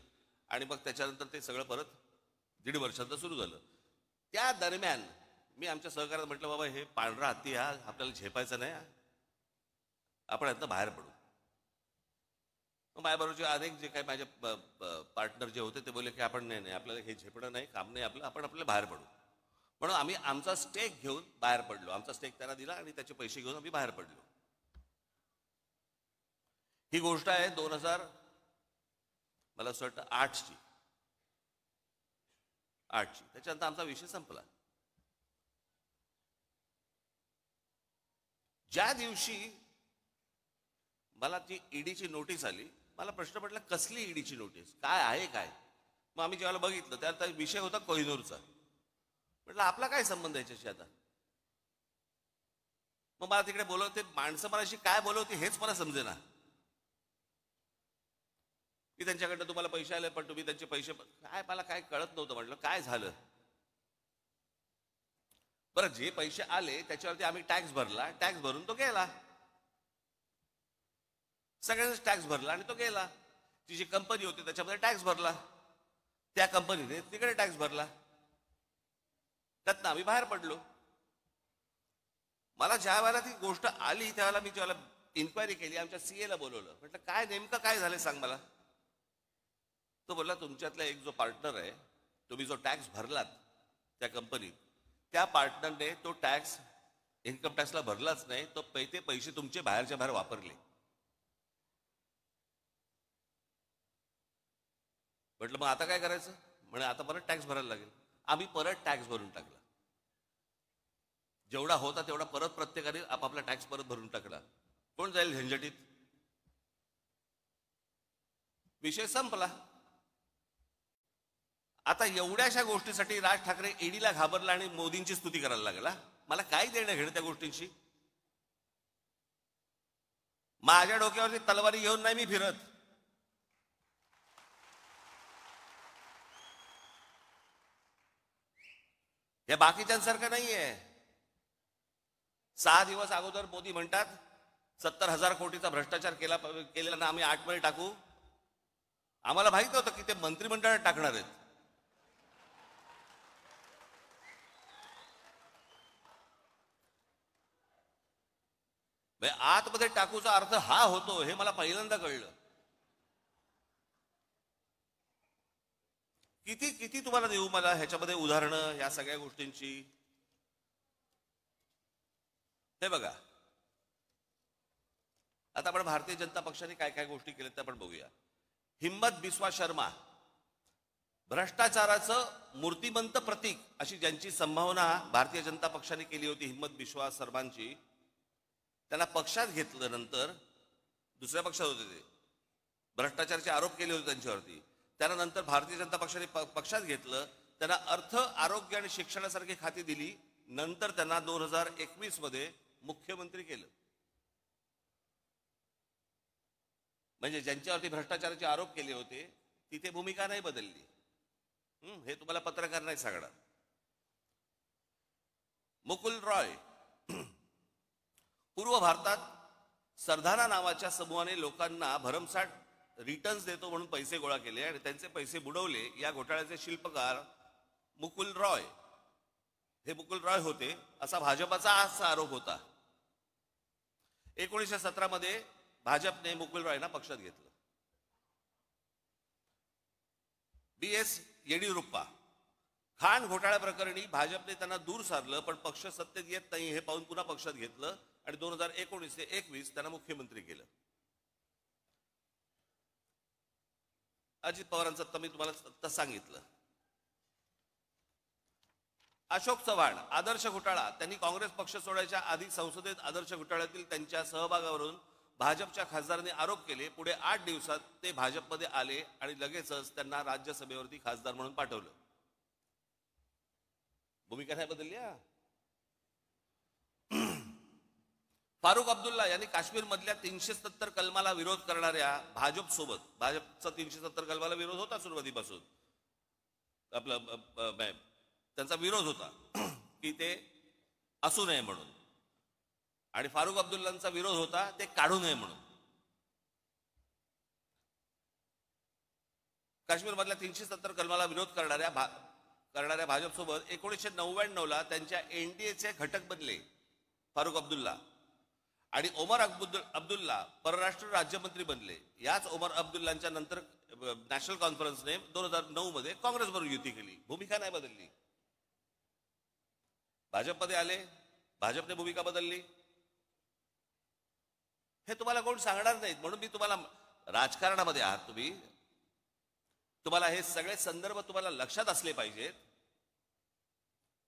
[SPEAKER 1] आणि मग त्याच्यानंतर ते सगळं परत 1.5 वर्षांचं सुरू झालं. त्या दरम्यान मी आमच्या सहकार्यात म्हटलं बाबा हे पांढरा हत्ती हा आपल्याला झेपायचा नाही, आपण यातनं बाहेर पडू. मग माझ्याबरोबरचे अनेक जे काही माझे पार्टनर जे होते ते बोलले की आपण नाही आपल्याला हे झेपणं नाही, काम नाही आपलं, आपण आपल्याला बाहेर पडू. म्हणून आम्ही आमचा स्टेक घेऊन बाहेर पडलो. आमचा स्टेक त्याला दिला आणि त्याचे पैसे घेऊन आम्ही बाहेर पडलो. ही गोष्ट आहे 2000 मला असं वाटतं 8ची. त्याच्यानंतर आमचा विषय संपला. ज्या दिवशी मला ती ईडीची नोटीस आली, मला प्रश्न पडला कसली ईडीची नोटीस, काय आहे काय. मग आम्ही जेव्हा बघितलं त्यात विषय होता कोहिनूरचा. म्हटलं आपला काय संबंध याच्याशी आता. मग मला तिकडे बोलवते माणसं मलाशी काय बोलवते हेच मला समजेना. की त्यांच्याकडनं तुम्हाला पैसे आले पण तुम्ही त्यांचे पैसे काय, मला काय कळत नव्हतं. म्हटलं काय झालं. बरं जे पैसे आले त्याच्यावरती आम्ही टॅक्स भरला, टॅक्स भरून तो गेला. सगळ्यांनीच टॅक्स भरला आणि तो गेला. ती जी कंपनी होती त्याच्यामध्ये टॅक्स भरला, त्या कंपनीने तिकडे टॅक्स भरला, त्यातनं आम्ही बाहेर पडलो. मला ज्या वेळेला ती गोष्ट आली त्यावेळेला मी ज्यावेळेला इन्क्वायरी केली, आमच्या CA ला बोलवलं. म्हटलं काय नेमकं काय झालं सांग मला. तो बोलला तुमच्यातला एक जो पार्टनर आहे, तुम्ही जो टॅक्स भरलात त्या कंपनीत, त्या पार्टनरने तो टॅक्स इन्कम टॅक्सला भरलाच नाही, तो ते पैसे तुमचे बाहेरच्या बाहेर वापरले. म्हटलं मग आता काय करायचं? म्हणे आता परत टॅक्स भरायला लागेल. आम्ही परत टॅक्स भरून टाकला. जेवढा होता तेवढा परत प्रत्येकाने आपापला टॅक्स परत भरून टाकला. कोण जाईल झंझटीत? विषय संपला. आता एवढ्याशा गोष्टीसाठी राज ठाकरे ईडीला घाबरला आणि मोदींची स्तुती करायला लागला. मला काय देणं घेणं त्या गोष्टींशी? माझ्या डोक्यावरती तलवारी घेऊन नाही मी फिरत. हे बाकीच्यांसारखं नाहीये. 6 दिवस अगोदर मोदी म्हणतात 70,000 कोटीचा भ्रष्टाचार केलेला ना आम्ही 8 मध्ये टाकू. आम्हाला माहित होतं की ते मंत्रिमंडळात टाकणार आहेत. आतमध्ये टाकूचा अर्थ हा होतो हे मला पहिल्यांदा कळलं. किती किती तुम्हाला देऊ मला ह्याच्यामध्ये उदाहरणं या सगळ्या गोष्टींची? हे बघा, आता आपण भारतीय जनता पक्षाने काय काय गोष्टी केल्या ते आपण बघूया. हिम्मत बिस्वा शर्मा, भ्रष्टाचाराचं मूर्तिमंत प्रतीक अशी ज्यांची संभावना भारतीय जनता पक्षाने केली होती, हिम्मत बिस्वा शर्मांची, त्यांना पक्षात घेतलं. नंतर दुसऱ्या पक्षात होते ते, भ्रष्टाचाराचे आरोप केले होते त्यांच्यावरती. त्यानंतर भारतीय जनता पक्षाने पक्षात घेतलं. त्यांना अर्थ, आरोग्य आणि शिक्षणासारखी खाती दिली. नंतर त्यांना 2021 मध्ये मुख्यमंत्री केलं. म्हणजे ज्यांच्यावरती भ्रष्टाचाराचे आरोप केले होते तिथे भूमिका नाही बदलली. हे तुम्हाला पत्रकार नाही सांगणार. मुकुल रॉय, पूर्व भारतात सरधाना नावाच्या समूहाने लोकांना भरमसाठ रिटर्न्स देतो म्हणून पैसे गोळा केले आणि त्यांचे पैसे बुडवले. या घोटाळ्याचे शिल्पकार मुकुल रॉय, हे मुकुल रॉय होते असा भाजपाचा आजचा आरोप होता. 1917 मध्ये भाजपने मुकुल रॉयना पक्षात घेतलं. BS येडियुरप्पा, खाण घोटाळ्या प्रकरणी भाजपने त्यांना दूर सारलं, पण पक्ष सत्तेत येत नाही हे पाहून पुन्हा पक्षात घेतलं आणि 2019 ते 21 त्यांना मुख्यमंत्री केलं. अजित पवारांचं तर मी तुम्हाला सांगितलं. अशोक चव्हाण, आदर्श घोटाळा, त्यांनी काँग्रेस पक्ष सोडायच्या आधी संसदेत आदर्श घोटाळ्यातील त्यांच्या सहभागावरून भाजपच्या खासदारांनी आरोप केले. पुढे 8 दिवसात ते भाजपमध्ये आले आणि लगेचच त्यांना राज्यसभेवरती खासदार म्हणून पाठवलं. भूमिका नाही बदलली. फारुख अब्दुल्ला यांनी काश्मीर मधल्या 370 कलमाला विरोध करणाऱ्या भाजपसोबत, भाजपचा 370 कलमाला विरोध होता सुरुवातीपासून, त्यांचा विरोध होता की ते असू नये म्हणून, आणि फारुख अब्दुल्लांचा विरोध होता ते काढू नये म्हणून. काश्मीर मधल्या 370 कलमाला विरोध करणाऱ्या भाजपसोबत 1999 त्यांच्या NDAचे घटक बनले फारुख अब्दुल्ला, आणि ओमर अब्दुल्ला परराष्ट्र राज्यमंत्री बनले. याच ओमर अब्दुल्लांच्या नंतर नॅशनल कॉन्फरन्सने 2009 मध्ये काँग्रेसबरोबर युती केली. भूमिका नाही बदलली. भाजपमध्ये आले, भाजपने भूमिका बदलली. हे तुम्हाला कोण सांगणार नाहीत. म्हणून मी तुम्हाला, राजकारणामध्ये आहात तुम्ही, तुम्हाला हे सगळे संदर्भ तुम्हाला लक्षात असले पाहिजेत,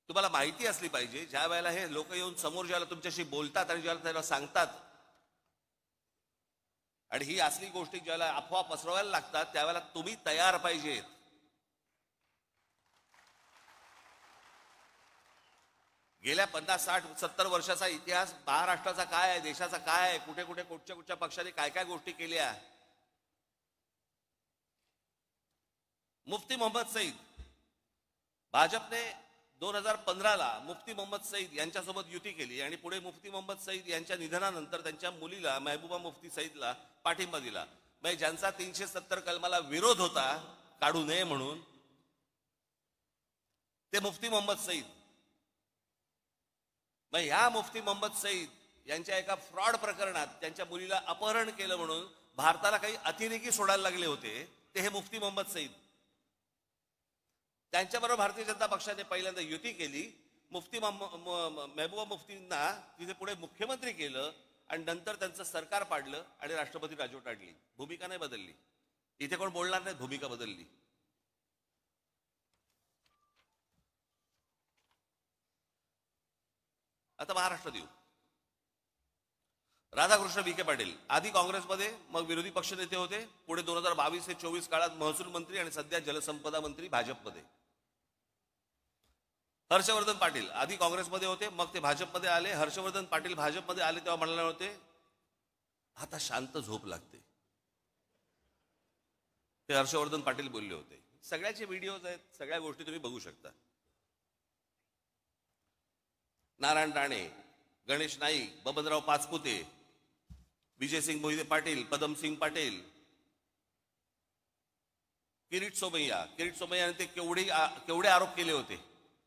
[SPEAKER 1] तुम्हाला माहिती असली पाहिजे. ज्या वेळेला हे लोक येऊन समोर ज्याला तुमच्याशी बोलतात आणि ज्याला त्याला सांगतात, आणि ही असली गोष्टी ज्याला अफवा पसरवायला लागतात, त्यावेळेला तुम्ही तयार पाहिजेत. गेल्या 50, 60, 70 वर्षाचा इतिहास महाराष्ट्राचा काय आहे, देशाचा काय आहे, कुठे कुठे कुठच्या कुठच्या पक्षाने काय काय गोष्टी केल्या. मुफ्ती मोहम्मद सईद, भाजपने 2015ला मुफ्ती मोहम्मद सईद यांच्यासोबत युती केली आणि पुढे मुफ्ती मोहम्मद सईद यांच्या निधनानंतर त्यांच्या मुलीला महबूबा मुफ्ती सईदला पाठिंबा दिला. म्हणजे ज्यांचा 370 कलमाला विरोध होता काढू नये म्हणून, ते मुफ्ती मोहम्मद सईद. मग ह्या मुफ्ती मोहम्मद सईद यांच्या एका फ्रॉड प्रकरणात त्यांच्या मुलीला अपहरण केलं म्हणून भारताला काही अतिरेकी सोडायला लागले होते, ते हे मुफ्ती मोहम्मद सईद. त्यांच्याबरोबर भारतीय जनता पक्षाने पहिल्यांदा युती केली. मुफ्ती महबूबा मुफ्तींना तिथे पुढे मुख्यमंत्री केलं आणि नंतर त्यांचं सरकार पाडलं आणि राष्ट्रपती राजवट आणली. भूमिका नाही बदलली. इथे कोण बोलणार नाही भूमिका बदलली. आता महाराष्ट्रात येऊ. राधाकृष्ण विखे पाटील आधी काँग्रेसमध्ये, मग विरोधी पक्षनेते होते. पुढे 2022 ते 24 काळात महसूल मंत्री आणि सध्या जलसंपदा मंत्री भाजपमध्ये. हर्षवर्धन पाटील आधी काँग्रेसमध्ये होते, मग ते भाजपमध्ये आले. हर्षवर्धन पाटील भाजपमध्ये आले तेव्हा म्हणाले होते आता शांत झोप लागते. ते हर्षवर्धन पाटील बोलले होते. सगळ्याचे व्हिडिओज आहेत, सगळ्या गोष्टी तुम्ही बघू शकता. नारायण राणे, गणेश नाईक, बबनराव पाचपुते, विजयसिंग मोहिते पाटील, पदमसिंग पाटील, किरीट सोमय्याने ते केवढे आरोप केले होते.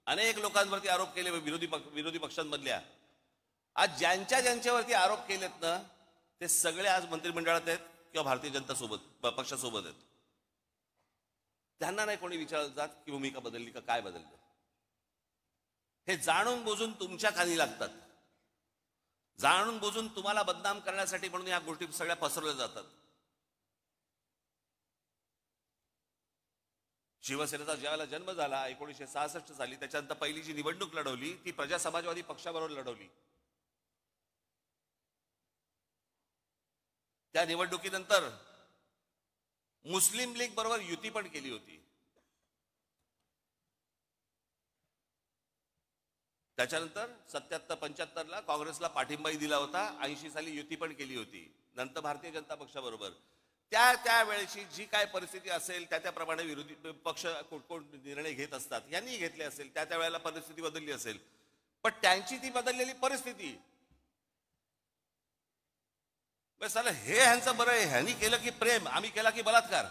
[SPEAKER 1] अनेक लोकांवरती आरोप केले विरोधी पक्षांमधल्या. आज ज्यांच्यावरती आरोप केलेत ना ते सगळे आज मंत्रिमंडळात आहेत किंवा भारतीय जनता पक्षासोबत आहेत. त्यांना नाही कोणी विचारत जात की भूमिका बदलली का, काय बदललं. हे जाणून बुजून तुमच्या खाली लागतात. जाणून बुजून तुम्हाला बदनाम करण्यासाठी म्हणून या गोष्टी सगळ्या पसरवल्या जातात. शिवसेनेचा ज्यावेळेला जन्म झाला 1966 साली, त्याच्यानंतर पहिली जी निवडणूक लढवली ती प्रजा समाजवादी पक्षाबरोबर लढवली. त्या निवडणुकीनंतर मुस्लिम लीग बरोबर युती पण केली होती. त्याच्यानंतर 77-75 ला काँग्रेसला पाठिंबाही दिला होता. 80 साली युती पण केली होती. नंतर भारतीय जनता पक्षाबरोबर त्या वेळेची जी काय परिस्थिती असेल त्याप्रमाणे विरोधी पक्ष कोण निर्णय घेत असतात. यांनी घेतले असेल, त्या वेळेला परिस्थिती बदलली असेल. पण त्यांची ती बदललेली परिस्थिती साला हे ह्यांचं बरं आहे, ह्यांनी केलं की प्रेम, आम्ही केला की बलात्कार.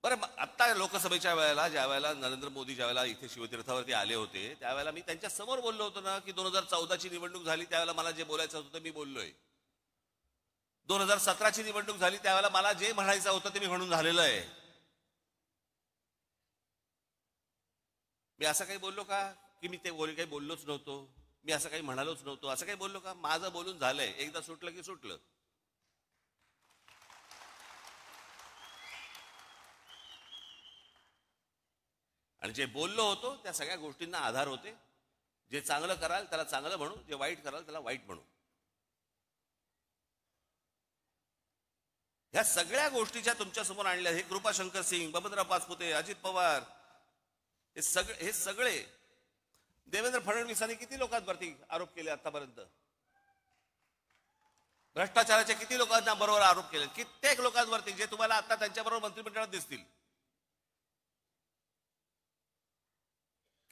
[SPEAKER 1] बरं, आता लोकसभेच्या वेळेला ज्या वेळेला नरेंद्र मोदी ज्या वेळेला इथे शिवतीर्थावरती आले होते त्यावेळेला मी त्यांच्या समोर बोललो होतो ना की 2014ची निवडणूक झाली त्यावेळेला मला जे बोलायचं होतं ते मी बोललोय. 2017ची निवडणूक झाली त्यावेळेला मला जे म्हणायचं होतं ते मी म्हणून झालेलं आहे. मी असं काही बोललो का की मी ते काही बोललोच नव्हतो, मी असं काही म्हणालोच नव्हतो, असं काही बोललो का? माझं बोलून झालंय. एकदा सुटलं की सुटलं. आणि जे बोललो होतो त्या सगळ्या गोष्टींना आधार होते. जे चांगलं कराल त्याला चांगलं म्हणू, जे वाईट कराल त्याला वाईट म्हणू. ह्या सगळ्या गोष्टीच्या तुमच्या समोर आणल्या. हे कृपाशंकर सिंग, बबनराव पाचपुते, अजित पवार, हे सगळे देवेंद्र फडणवीसांनी किती लोकांवरती आरोप केले आतापर्यंत? भ्रष्टाचाराचे किती लोकांना बरोबर आरोप केले? कित्येक लोकांवरती जे तुम्हाला आता त्यांच्याबरोबर मंत्रिमंडळात दिसतील.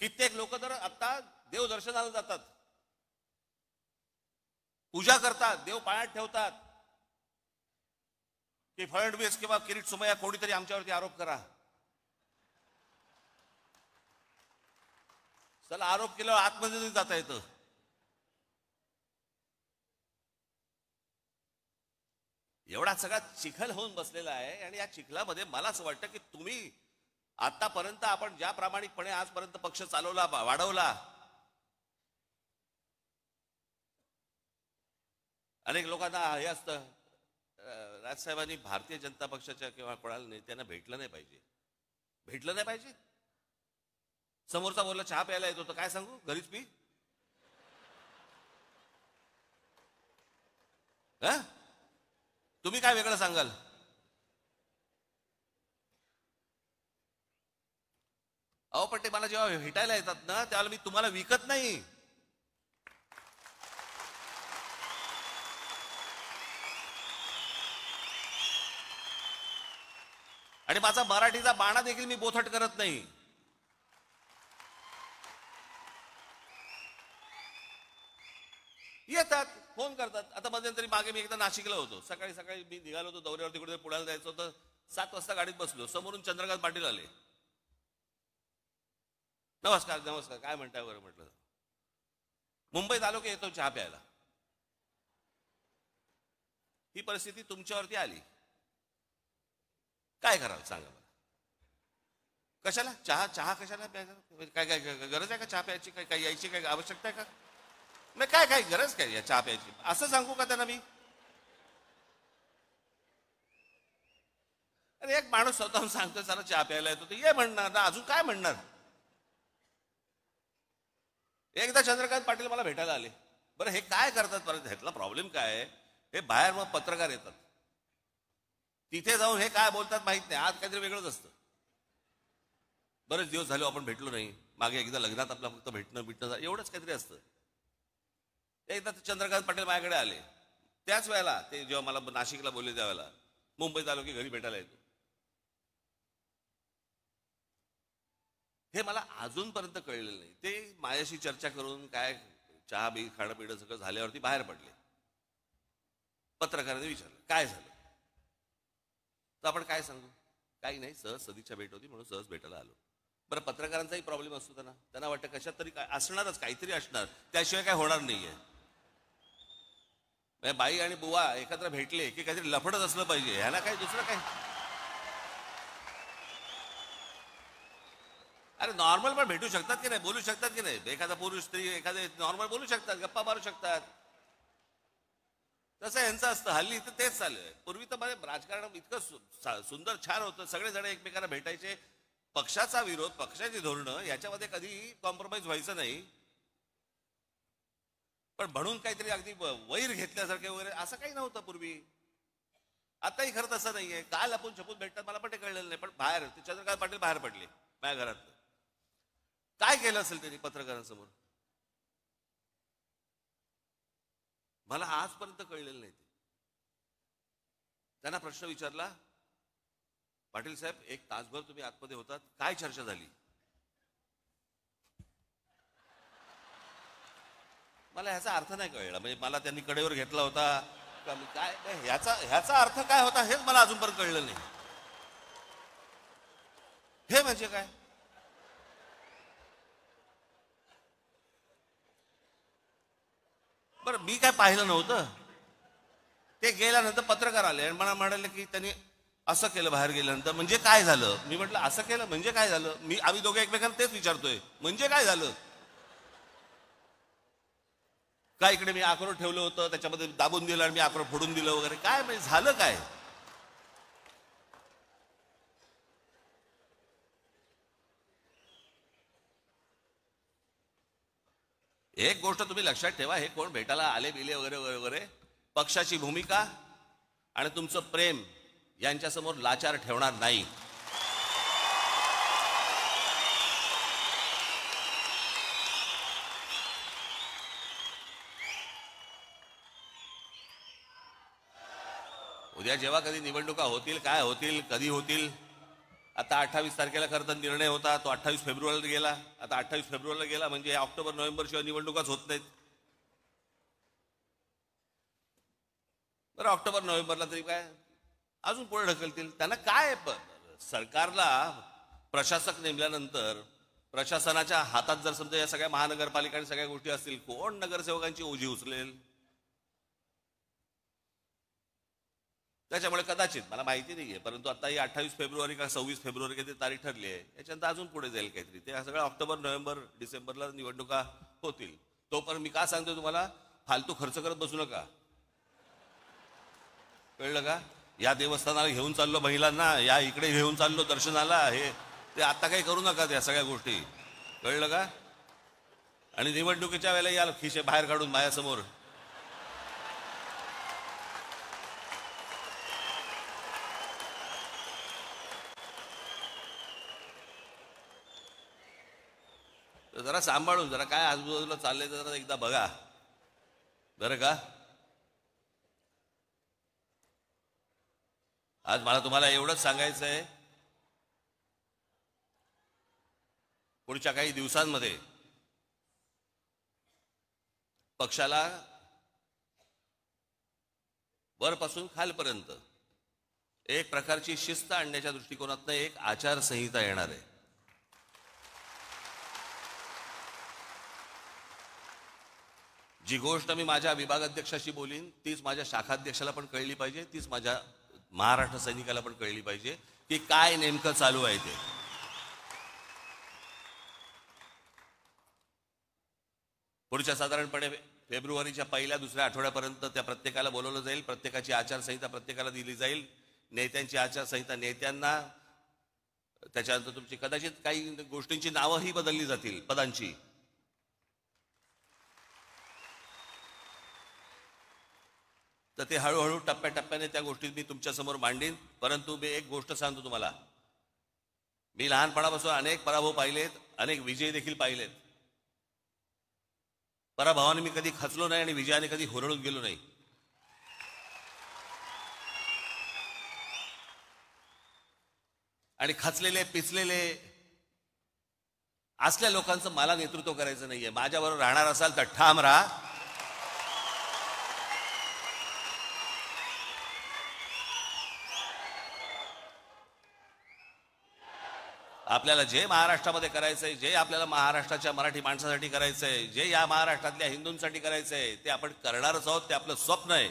[SPEAKER 1] कित्येक लोक तर आता देवदर्शनाला जातात, पूजा करतात, देव पायात ठेवतात की फडणवीस किंवा किरीट सोमय्या कोणीतरी आमच्यावरती आरोप करा. चला, आरोप केल्यावर आतमध्ये जाता येतं. एवढा सगळा चिखल होऊन बसलेला आहे. आणि या चिखलामध्ये मला असं वाटतं की तुम्ही आतापर्यंत आपण ज्या प्रामाणिकपणे आजपर्यंत पक्ष चालवला, वाढवला, अनेक लोकांना हे असतं राजसाहेबांनी भारतीय जनता पक्षाच्या किंवा कोणाला नेत्यांना भेटलं नाही पाहिजे. समोरचा बोलला चहा प्यायला येत होतं, काय सांगू, घरीच पी. तुम्ही काय वेगळं सांगाल? अहो पण ते मला जेव्हा भेटायला येतात ना त्यावेळेला मी तुम्हाला विकत नाही. आणि माझा मराठीचा बाणा देखील मी बोथट करत नाही. येतात, फोन करतात. आता मध्यंतरी मागे मी एकदा नाशिकला होतो. सकाळी मी निघालो होतो दौऱ्यावरती, कुठे पुण्याला जायचं होतं. 7 वाजता गाडीत बसलो, समोरून चंद्रकांत पाटील आले. नमस्कार, काय म्हणताय बरं म्हटलं. मुंबईत आलो की येतो चहा प्यायला. ही परिस्थिती तुमच्यावरती आली, काय कराल सांगा मला? कशाला चहा कशाला प्यायचा? काय गरज आहे का चहा प्यायची? काय यायची काय आवश्यकता आहे का? नाही, काय गरज काय या चहा प्यायची? असं सांगू का त्यांना मी? पण एक माणूस स्वतःहून सांगतोय जरा चहा प्यायला येतो, ये म्हणणार ना, अजून काय म्हणणार. एकदा चंद्रकांत पाटील मला भेटायला आले. बरं हे काय करतात, परत ह्यातला प्रॉब्लेम काय आहे, हे बाहेर मग पत्रकार येतात, तिथे जाऊन हे काय बोलतात माहित नाही, आज काहीतरी वेगळंच असतं. बरेच दिवस झाले आपण भेटलो नाही, मागे एकदा लग्नात आपला फक्त भेटणं एवढंच काहीतरी असतं. एकदा चंद्रकांत पाटील माझ्याकडे आले, त्याच वेळेला ते जेव्हा मला नाशिकला बोलले त्यावेळेला मुंबईत आलो की घरी भेटायला येतो. हे मला अजूनपर्यंत कळलेलं नाही. ते माझ्याशी चर्चा करून काय चहा बी खाणं पिणं सगळं झाल्यावरती बाहेर पडले. पत्रकारांनी विचारलं काय झालं, तर आपण काय सांगू, काही नाही, सहज सदिच्छा भेट होती म्हणून सहज भेटायला आलो. बरं पत्रकारांचाही प्रॉब्लेम असतो, त्यांना वाटतं कशात तरी काय असणारच, काहीतरी असणार, त्याशिवाय काय होणार नाहीये. बाई आणि बुवा एकत्र भेटले की काहीतरी लफडच असलं पाहिजे, ह्याला काय दुसरं काय. अरे नॉर्मल पण भेटू शकतात की नाही, बोलू शकतात की नाही, एखादा पुरुष स्त्री एखादे नॉर्मल बोलू शकतात, गप्पा मारू शकतात. तसं यांचं असतं. हल्ली तर तेच चालू आहे. पूर्वी तर माझे राजकारण इतकं सुंदर छान होतं, सगळेजण एकमेकांना भेटायचे. पक्षाचा विरोध, पक्षाची धोरणं याच्यामध्ये कधी कॉम्प्रोमाइज व्हायचं नाही, पण म्हणून काहीतरी अगदी वैर घेतल्यासारखे वगैरे असं काही नव्हतं पूर्वी. आताही खरं तसं नाहीये. काल आपण छपून भेटतात मला पण ते कळलेलं नाही, पण बाहेर ते चंद्रकांत पाटील बाहेर पडले माझ्या घरात. काय केलं असेल त्यांनी पत्रकारांसमोर, मला आजपर्यंत कळलेलं नाही. त्यांना प्रश्न विचारला, पाटील साहेब एक तासभर तुम्ही आतमध्ये होतात, काय चर्चा झाली. मला ह्याचा अर्थ नाही कळला. म्हणजे मला त्यांनी कडेवर घेतला होता का काय, ह्याचा अर्थ काय होता हेच मला अजूनपर्यंत कळलं नाही. हे म्हणजे काय, बरं मी काय पाहिलं नव्हतं. ते गेल्यानंतर पत्रकार आले आणि मला म्हणाले की त्यांनी असं केलं बाहेर गेल्यानंतर, म्हणजे काय झालं. मी म्हटलं असं केलं म्हणजे काय झालं. आम्ही दोघे एकमेकांना तेच विचारतोय, म्हणजे काय झालं. काय इकडे मी अक्रोड ठेवलं होतं, त्याच्यामध्ये दाबून दिलं आणि मी अक्रोड फोडून दिलं वगैरे, काय म्हणजे झालं काय. एक गोष्ट तुम्ही लक्षात ठेवा, हे कोण भेटायला आले बिले वगैरे वगैरे, पक्षाची भूमिका आणि तुमचं प्रेम यांच्यासमोर लाचार ठेवणार नाही. उद्या जेव्हा कधी निवडणुका होतील, काय होतील, कधी होतील. आता 28 तारखेला खरं तर निर्णय होता, तो 28 फेब्रुवारीला गेला. आता 28 फेब्रुवारीला गेला म्हणजे ऑक्टोबर नोव्हेंबर शिवाय निवडणुकाच होत नाहीत. बरं ऑक्टोबर नोव्हेंबरला तरी काय अजून पुढे ढकलतील. त्यांना काय, सरकारला प्रशासक नेमल्यानंतर प्रशासनाच्या हातात जर समजा या सगळ्या महानगरपालिका आणि सगळ्या गोष्टी असतील, कोण नगरसेवकांची ओझी उचलेल. त्याच्यामुळे कदाचित मला माहिती नाहीये, परंतु आता ही 28 फेब्रुवारी का 26 फेब्रुवारी काहीतरी तारीख ठरली आहे, याच्यानंतर अजून पुढे जाईल काहीतरी. ते सगळं ऑक्टोबर नोव्हेंबर डिसेंबरला निवडणुका होतील. तोपर्यंत मी का सांगतो तुम्हाला, फालतू खर्च करत बसू नका, कळलं का. या देवस्थानाला घेऊन चाललो महिलांना, या इकडे घेऊन चाललो दर्शनाला, हे ते आता काही करू नका त्या सगळ्या गोष्टी, कळलं का. आणि निवडणुकीच्या वेळेला या खिशे बाहेर काढून माझ्यासमोर जरा सांभाळून, जरा काय आजूबाजूला चाललंय जरा एकदा बघा बरं का. आज मला तुम्हाला एवढंच सांगायचं आहे, पुढच्या काही दिवसांमध्ये पक्षाला वरपासून खालपर्यंत एक प्रकारची शिस्त आणण्याच्या दृष्टिकोनातून एक आचारसंहिता येणार आहे. जी गोष्ट मी माझ्या विभागाध्यक्षाशी बोलीन तीच माझ्या शाखाध्यक्षाला पण कळली पाहिजे, तीच माझ्या महाराष्ट्र सैनिकाला पण कळली पाहिजे की काय नेमकं चालू आहे ते. पुढच्या साधारणपणे फेब्रुवारीच्या पहिल्या दुसऱ्या आठवड्यापर्यंत त्या प्रत्येकाला बोलवलं जाईल, प्रत्येकाची आचारसंहिता प्रत्येकाला दिली जाईल. नेत्यांची आचारसंहिता, नेत्यांना त्याच्यानंतर तुमची कदाचित काही गोष्टींची नावंही बदलली जातील, पदांची. तर ते हळूहळू टप्प्याटप्प्याने त्या गोष्टी मी तुमच्यासमोर मांडीन. परंतु मी एक गोष्ट सांगतो तुम्हाला, मी लहानपणापासून अनेक पराभव पाहिलेत, अनेक विजय देखील पाहिलेत. पराभवाने मी कधी खचलो नाही आणि विजयाने कधी हुरळून गेलो नाही. आणि खचलेले पिचलेले असल्या लोकांचं मला नेतृत्व करायचं नाहीये. माझ्याबरोबर राहणार असाल तर ठाम राहा. आपल्याला जे महाराष्ट्रामध्ये करायचंय, जे आपल्याला महाराष्ट्राच्या मराठी माणसासाठी करायचंय, जे या महाराष्ट्रातल्या हिंदूंसाठी करायचंय, ते आपण करणारच आहोत. ते आपलं स्वप्न आहे.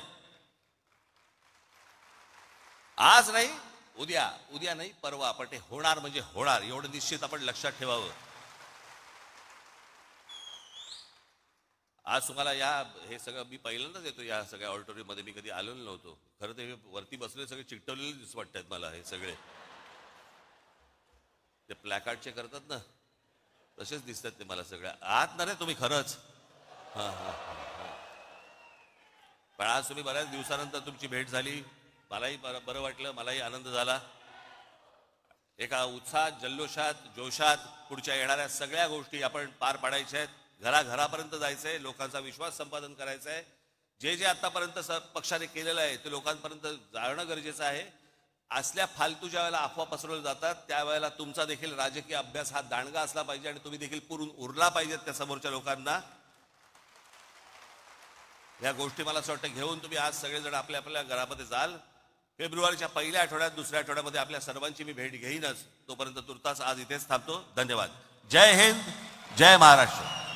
[SPEAKER 1] आज नाही, उद्या, उद्या नाही परवा, पण ते होणार म्हणजे होणार, एवढं निश्चित आपण लक्षात ठेवावं. आज तुम्हाला हे सगळं मी पहिल्यांदाच येतो या सगळ्या ऑडिटोरियममध्ये. मी कधी आलेलो नव्हतो. खरं ते वरती बसले सगळे चिकटवलेले दिसत वाटतात मला. हे सगळे ते प्लॅकार्डचे करतात ना, तसेच दिसतात ते मला सगळ्या. आत ना रे तुम्ही खरंच. हां हां हां. पण आज तुम्ही बऱ्याच दिवसानंतर तुमची भेट झाली. मलाही बरं वाटलं, मलाही आनंद झाला. एका उत्साहात, जल्लोषात, जोशात पुढच्या येणाऱ्या सगळ्या गोष्टी आपण पार पाडायच्या आहेत. घराघरापर्यंत जायचंय, लोकांचा विश्वास संपादन करायचा आहे. जे जे आतापर्यंत पक्षाने केलेलं आहे ते लोकांपर्यंत जाणं गरजेचं आहे. असल्या फालतू ज्या वेळेला अफवा पसरवल्या जातात त्यावेळेला तुमचा देखील राजकीय अभ्यास हा दांडगा असला पाहिजे आणि तुम्ही देखील पुरून उरला पाहिजेत त्या समोरच्या लोकांना. या गोष्टी मला असं वाटतं घेऊन तुम्ही आज सगळेजण आपल्या आपल्या घरामध्ये जाल. फेब्रुवारीच्या पहिल्या आठवड्यात, दुसऱ्या आठवड्यामध्ये आपल्या सर्वांची मी भेट घेईनच. तोपर्यंत तुर्तास आज इथेच थांबतो. धन्यवाद. जय हिंद, जय महाराष्ट्र.